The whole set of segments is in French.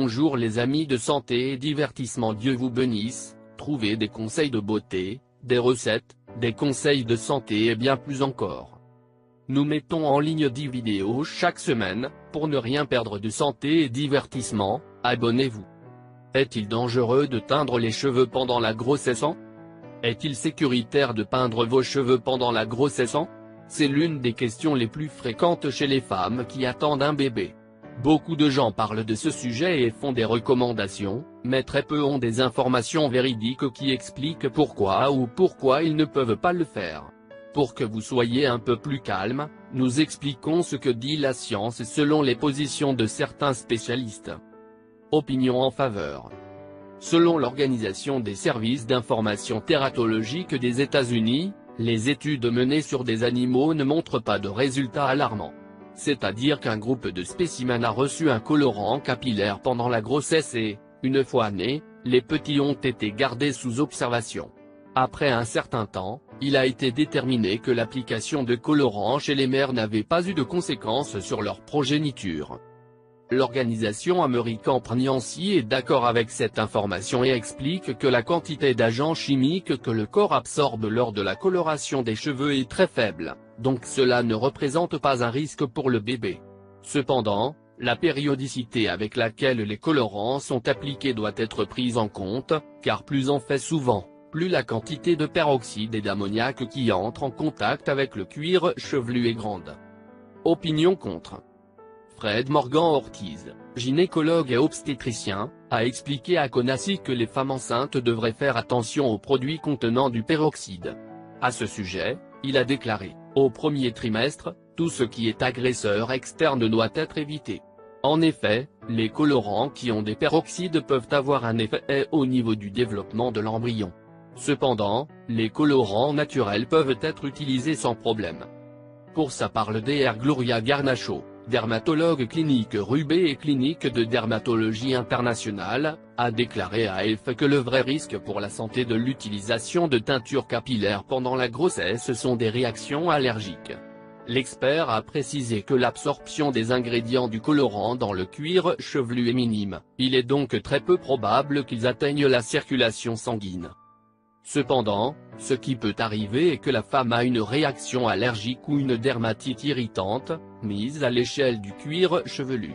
Bonjour les amis de santé et divertissement, Dieu vous bénisse. Trouvez des conseils de beauté, des recettes, des conseils de santé et bien plus encore. Nous mettons en ligne 10 vidéos chaque semaine. Pour ne rien perdre de santé et divertissement, abonnez-vous. Est-il dangereux de teindre les cheveux pendant la grossesse? Est-il sécuritaire de peindre vos cheveux pendant la grossesse? C'est l'une des questions les plus fréquentes chez les femmes qui attendent un bébé. Beaucoup de gens parlent de ce sujet et font des recommandations, mais très peu ont des informations véridiques qui expliquent pourquoi ils ne peuvent pas le faire. Pour que vous soyez un peu plus calme, nous expliquons ce que dit la science selon les positions de certains spécialistes. Opinion en faveur. Selon l'Organisation des services d'information tératologique des États-Unis, les études menées sur des animaux ne montrent pas de résultats alarmants. C'est-à-dire qu'un groupe de spécimens a reçu un colorant capillaire pendant la grossesse et, une fois nés, les petits ont été gardés sous observation. Après un certain temps, il a été déterminé que l'application de colorant chez les mères n'avait pas eu de conséquences sur leur progéniture. L'organisation American Pregnancy est d'accord avec cette information et explique que la quantité d'agents chimiques que le corps absorbe lors de la coloration des cheveux est très faible, donc cela ne représente pas un risque pour le bébé. Cependant, la périodicité avec laquelle les colorants sont appliqués doit être prise en compte, car plus on fait souvent, plus la quantité de peroxyde et d'ammoniac qui entre en contact avec le cuir chevelu est grande. Opinion contre. Fred Morgan-Ortiz, gynécologue et obstétricien, a expliqué à Conassi que les femmes enceintes devraient faire attention aux produits contenant du peroxyde. À ce sujet, il a déclaré: « Au premier trimestre, tout ce qui est agresseur externe doit être évité. » En effet, les colorants qui ont des peroxydes peuvent avoir un effet au niveau du développement de l'embryon. Cependant, les colorants naturels peuvent être utilisés sans problème. Pour sa part, le Dr Gloria Garnacho, dermatologue clinique Rubé et clinique de dermatologie internationale, a déclaré à ELF que le vrai risque pour la santé de l'utilisation de teintures capillaires pendant la grossesse sont des réactions allergiques. L'expert a précisé que l'absorption des ingrédients du colorant dans le cuir chevelu est minime, il est donc très peu probable qu'ils atteignent la circulation sanguine. Cependant, ce qui peut arriver est que la femme a une réaction allergique ou une dermatite irritante, mise à l'échelle du cuir chevelu.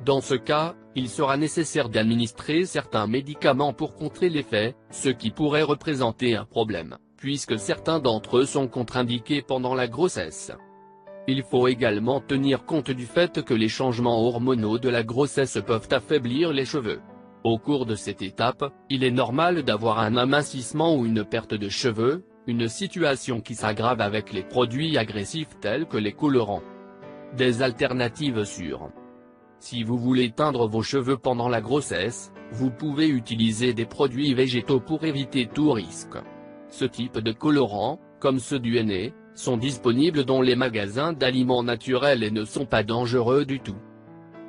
Dans ce cas, il sera nécessaire d'administrer certains médicaments pour contrer l'effet, ce qui pourrait représenter un problème, puisque certains d'entre eux sont contre-indiqués pendant la grossesse. Il faut également tenir compte du fait que les changements hormonaux de la grossesse peuvent affaiblir les cheveux. Au cours de cette étape, il est normal d'avoir un amincissement ou une perte de cheveux, une situation qui s'aggrave avec les produits agressifs tels que les colorants. Des alternatives sûres. Si vous voulez teindre vos cheveux pendant la grossesse, vous pouvez utiliser des produits végétaux pour éviter tout risque. Ce type de colorants, comme ceux du henné, sont disponibles dans les magasins d'aliments naturels et ne sont pas dangereux du tout.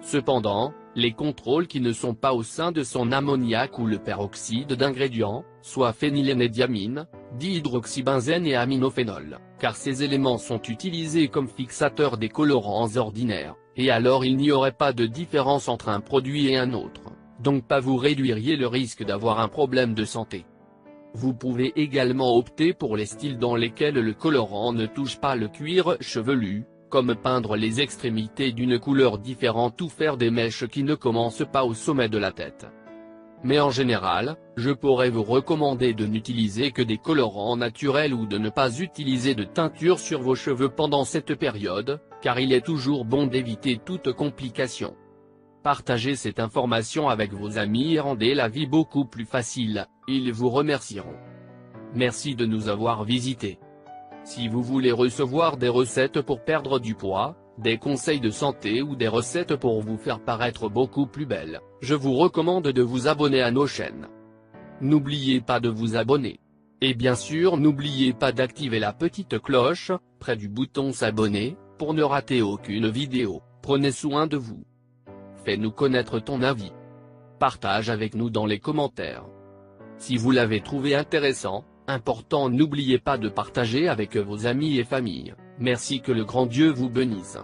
Cependant, les contrôles qui ne sont pas au sein de son ammoniac ou le peroxyde d'ingrédients, soit phénylénédiamine, dihydroxybenzène et aminophénol, car ces éléments sont utilisés comme fixateurs des colorants ordinaires, et alors il n'y aurait pas de différence entre un produit et un autre, donc pas vous réduiriez le risque d'avoir un problème de santé. Vous pouvez également opter pour les styles dans lesquels le colorant ne touche pas le cuir chevelu, comme peindre les extrémités d'une couleur différente ou faire des mèches qui ne commencent pas au sommet de la tête. Mais en général, je pourrais vous recommander de n'utiliser que des colorants naturels ou de ne pas utiliser de teinture sur vos cheveux pendant cette période, car il est toujours bon d'éviter toute complication. Partagez cette information avec vos amis et rendez la vie beaucoup plus facile, ils vous remercieront. Merci de nous avoir visités. Si vous voulez recevoir des recettes pour perdre du poids, des conseils de santé ou des recettes pour vous faire paraître beaucoup plus belle, je vous recommande de vous abonner à nos chaînes. N'oubliez pas de vous abonner. Et bien sûr n'oubliez pas d'activer la petite cloche, près du bouton s'abonner, pour ne rater aucune vidéo. Prenez soin de vous. Fais-nous connaître ton avis. Partage avec nous dans les commentaires. Si vous l'avez trouvé intéressant, important, n'oubliez pas de partager avec vos amis et familles. Merci, que le grand Dieu vous bénisse.